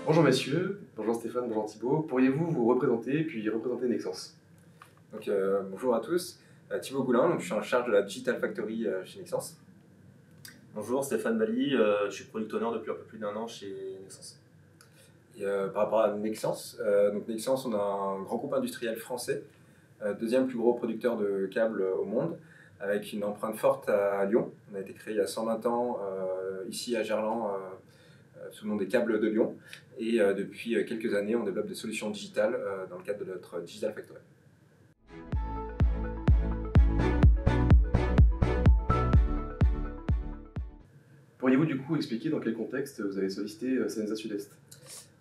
Bonjour messieurs, bonjour Stéphane, bonjour Thibaut. Pourriez-vous vous représenter puis représenter Nexence? Bonjour à tous, Thibaut Goulin, donc je suis en charge de la Digital Factory chez Nexence. Bonjour, Stéphane Bali, je suis product owner depuis un peu plus d'1 an chez Nexence. Par rapport à Nexence, donc Nexence, on a un grand groupe industriel français, deuxième plus gros producteur de câbles au monde, avec une empreinte forte à Lyon. On a été créé il y a 120 ans ici à Gerland, sous le nom des câbles de Lyon. Et depuis quelques années, on développe des solutions digitales dans le cadre de notre Digital Factory. Pourriez-vous du coup expliquer dans quel contexte vous avez sollicité Selensa Sud-Est?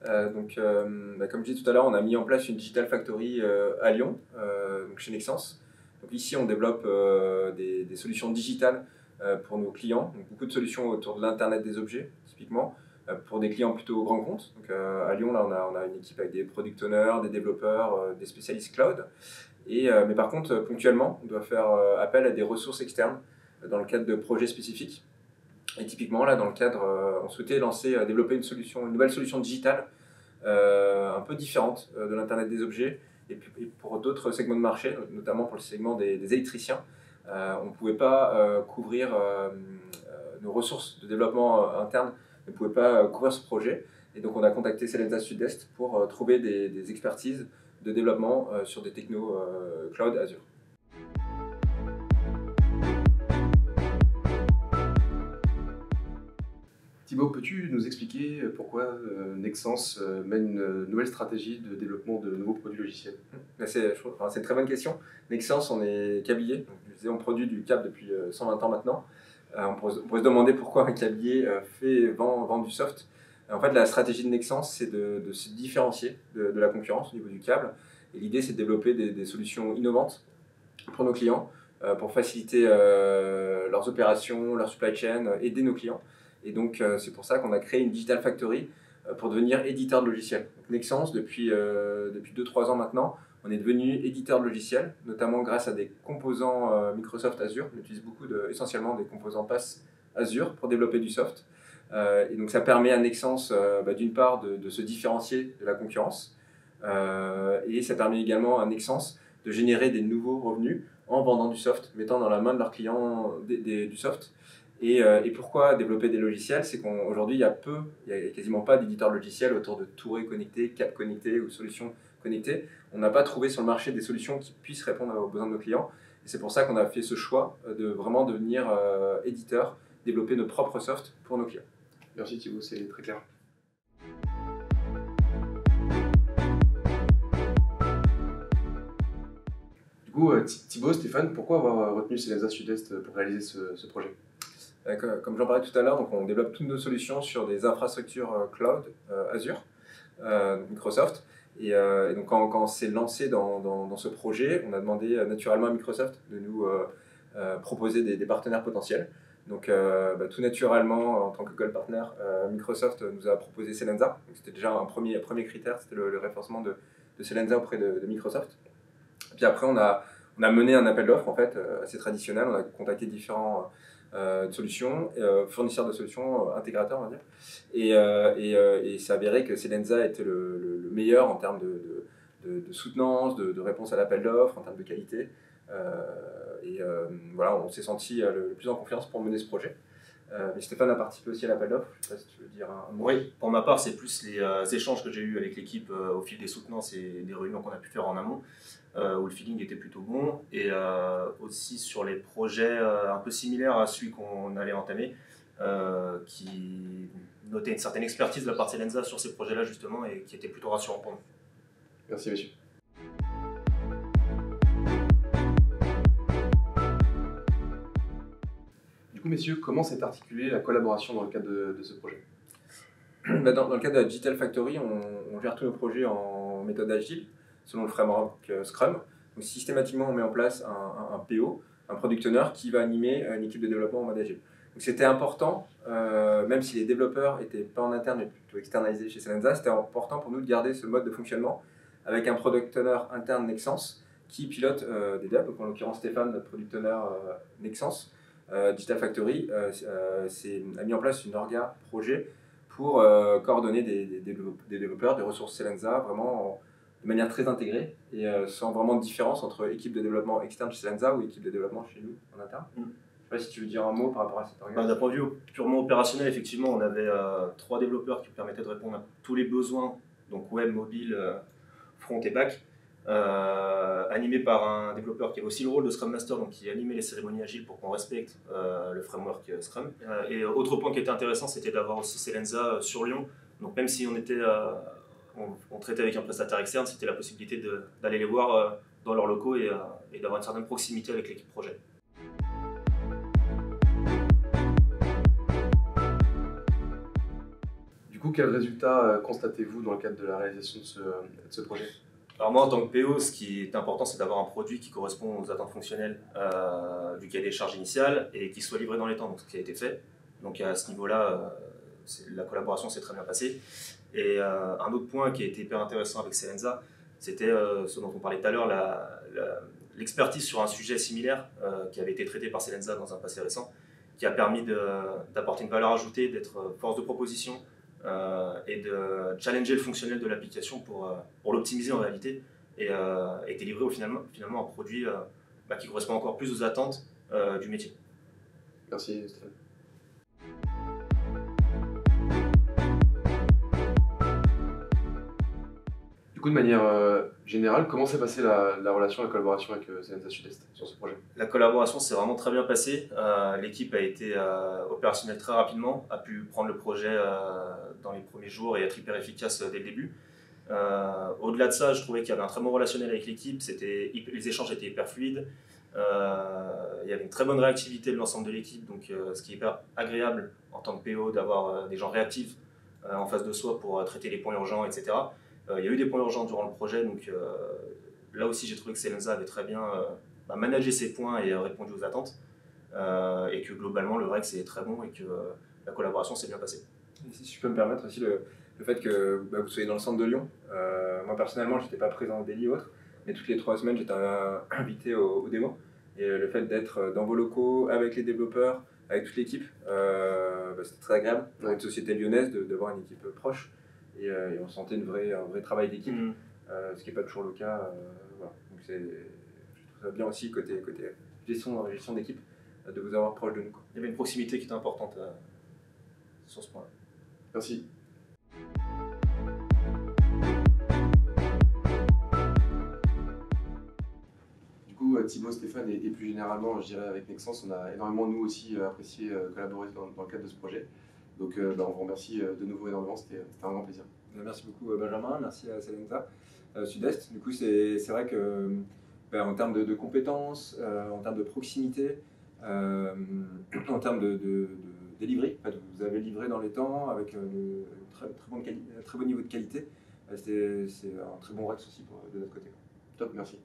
Comme je disais tout à l'heure, on a mis en place une Digital Factory à Lyon, donc chez Nexence. Donc ici, on développe des solutions digitales pour nos clients, donc beaucoup de solutions autour de l'Internet des objets, typiquement, pour des clients plutôt grands comptes. Donc, à Lyon, là, on a une équipe avec des product owners, des développeurs, des spécialistes cloud. Mais par contre, ponctuellement, on doit faire appel à des ressources externes dans le cadre de projets spécifiques. Et typiquement, là, dans le cadre, on souhaitait développer une nouvelle solution digitale un peu différente de l'Internet des objets et pour d'autres segments de marché, notamment pour le segment des électriciens. On ne pouvait pas couvrir nos ressources de développement interne, ne pouvaient pas couvrir ce projet. Et donc, on a contacté Selensa Sud-Est pour trouver des expertises de développement sur des technos cloud Azure. Thibaut, peux-tu nous expliquer pourquoi Nexence mène une nouvelle stratégie de développement de nouveaux produits logiciels? C'est une très bonne question. Nexence, on est câblier. Donc, je disais, on produit du câble depuis 120 ans maintenant. On pourrait se demander pourquoi un câblier vend du soft. En fait, la stratégie de Nexence, c'est de se différencier de la concurrence au niveau du câble. Et l'idée, c'est de développer des solutions innovantes pour nos clients, pour faciliter leurs opérations, leur supply chain, aider nos clients. Et donc, c'est pour ça qu'on a créé une Digital Factory pour devenir éditeur de logiciels. Donc, Nexence, depuis 2-3 ans maintenant, on est devenu éditeur de logiciels, notamment grâce à des composants Microsoft Azure. On utilise essentiellement des composants PaaS Azure pour développer du soft. Et donc, ça permet à Nexence, d'une part, de se différencier de la concurrence. Et ça permet également à Nexence de générer des nouveaux revenus en vendant du soft, mettant dans la main de leurs clients du soft. Et pourquoi développer des logiciels? C'est qu'aujourd'hui, il y a quasiment pas d'éditeurs logiciels autour de tourées connectées, câbles connectés ou solutions connectées. On n'a pas trouvé sur le marché des solutions qui puissent répondre aux besoins de nos clients. Et c'est pour ça qu'on a fait ce choix de vraiment devenir éditeur, développer nos propres softs pour nos clients. Merci Thibaut, c'est très clair. Du coup, Thibaut, Stéphane, pourquoi avoir retenu Selensa Sud-Est pour réaliser ce projet? Comme j'en parlais tout à l'heure, donc on développe toutes nos solutions sur des infrastructures cloud Azure, Microsoft. Et donc quand on s'est lancé dans ce projet, on a demandé naturellement à Microsoft de nous proposer des partenaires potentiels. Donc tout naturellement, en tant que Gold Partner, Microsoft nous a proposé Selensa. C'était déjà un premier critère, c'était le référencement de Selensa auprès de Microsoft. Et puis après, on a mené un appel d'offres en fait, assez traditionnel. On a contacté différents solutions, fournisseurs de solutions, intégrateurs on va dire, et ça avéré que Selensa était le meilleur en termes de soutenance, de réponse à l'appel d'offres, en termes de qualité, voilà, on s'est senti le plus en confiance pour mener ce projet. Mais Stéphane a participé aussi à l'appel d'offres, je ne sais pas si tu veux dire un mot. Oui, pour ma part, c'est plus les échanges que j'ai eus avec l'équipe au fil des soutenances et des réunions qu'on a pu faire en amont, où le feeling était plutôt bon, et aussi sur les projets un peu similaires à celui qu'on allait entamer, qui notaient une certaine expertise de la part de Selensa sur ces projets-là justement, et qui était plutôt rassurant pour nous. Merci messieurs. Du coup messieurs, comment s'est articulée la collaboration dans le cadre de ce projet? Dans le cadre de la Digital Factory, on gère tous nos projets en méthode agile, selon le framework Scrum. Donc systématiquement, on met en place un PO, un Product Owner, qui va animer une équipe de développement en mode agile. Donc c'était important, même si les développeurs n'étaient pas en interne, mais plutôt externalisés chez Selensa, c'était important pour nous de garder ce mode de fonctionnement avec un Product Owner interne Nexence qui pilote des devs. Donc en l'occurrence Stéphane, notre product owner Nexence, Digital Factory, a mis en place une orga projet pour coordonner des développeurs, des ressources Selensa, vraiment de manière très intégrée et sans vraiment de différence entre équipe de développement externe chez Selensa ou équipe de développement chez nous en interne. Je ne sais pas si tu veux dire un mot par rapport à cette orga. D'un point de vue purement opérationnel, effectivement, on avait 3 développeurs qui permettaient de répondre à tous les besoins, donc web, mobile, front et back, animé par un développeur qui avait aussi le rôle de Scrum Master, donc qui animait les cérémonies agiles pour qu'on respecte le framework Scrum. Et autre point qui était intéressant, c'était d'avoir aussi Selensa sur Lyon. Donc même si on traitait avec un prestataire externe, c'était la possibilité d'aller les voir dans leurs locaux et d'avoir une certaine proximité avec l'équipe projet. Du coup, quels résultats constatez-vous dans le cadre de la réalisation de ce projet? Alors moi, en tant que PO, ce qui est important, c'est d'avoir un produit qui correspond aux attentes fonctionnelles du cahier des charges initial et qui soit livré dans les temps, donc ce qui a été fait. Donc à ce niveau-là, la collaboration s'est très bien passée. Et un autre point qui a été hyper intéressant avec Selensa, c'était ce dont on parlait tout à l'heure, l'expertise sur un sujet similaire qui avait été traité par Selensa dans un passé récent, qui a permis d'apporter une valeur ajoutée, d'être force de proposition, et de challenger le fonctionnel de l'application pour l'optimiser en réalité et délivrer finalement un produit qui correspond encore plus aux attentes du métier. Merci Stéphane. Du coup, de manière générale, comment s'est passée la relation, la collaboration avec Selensa Sud-Est sur ce projet? La collaboration s'est vraiment très bien passée. L'équipe a été opérationnelle très rapidement, a pu prendre le projet dans les premiers jours et être hyper efficace dès le début. Au-delà de ça, je trouvais qu'il y avait un très bon relationnel avec l'équipe, les échanges étaient hyper fluides. Il y avait une très bonne réactivité de l'ensemble de l'équipe, donc ce qui est hyper agréable en tant que PO d'avoir des gens réactifs en face de soi pour traiter les points urgents, etc. Il y a eu des points urgents durant le projet, donc là aussi j'ai trouvé que Selensa avait très bien managé ses points et répondu aux attentes, et que globalement le REX est très bon et que la collaboration s'est bien passée. Et si je peux me permettre aussi le fait que vous soyez dans le centre de Lyon. Moi personnellement je n'étais pas présent au Daily ou autre, mais toutes les 3 semaines j'étais invité au démo, et le fait d'être dans vos locaux avec les développeurs, avec toute l'équipe, c'était très agréable dans une société lyonnaise d'avoir une équipe proche. Et on sentait un vrai travail d'équipe, ce qui n'est pas toujours le cas. Voilà. Donc je trouve ça bien aussi côté gestion d'équipe, de vous avoir proche de nous. Il y avait une proximité qui était importante sur ce point-là. Merci. Du coup, Thibaut, Stéphane et plus généralement, je dirais avec Nexence, on a énormément nous aussi apprécié collaborer dans le cadre de ce projet. Donc on vous remercie de nouveau énormément, c'était un grand plaisir. Merci beaucoup Benjamin, merci à Selensa Sud-Est. Du coup, c'est vrai que en termes de compétences, en termes de proximité, en termes de delivery, vous avez livré dans les temps avec un très bon niveau de qualité. C'est un très bon REX aussi de notre côté. Top, merci.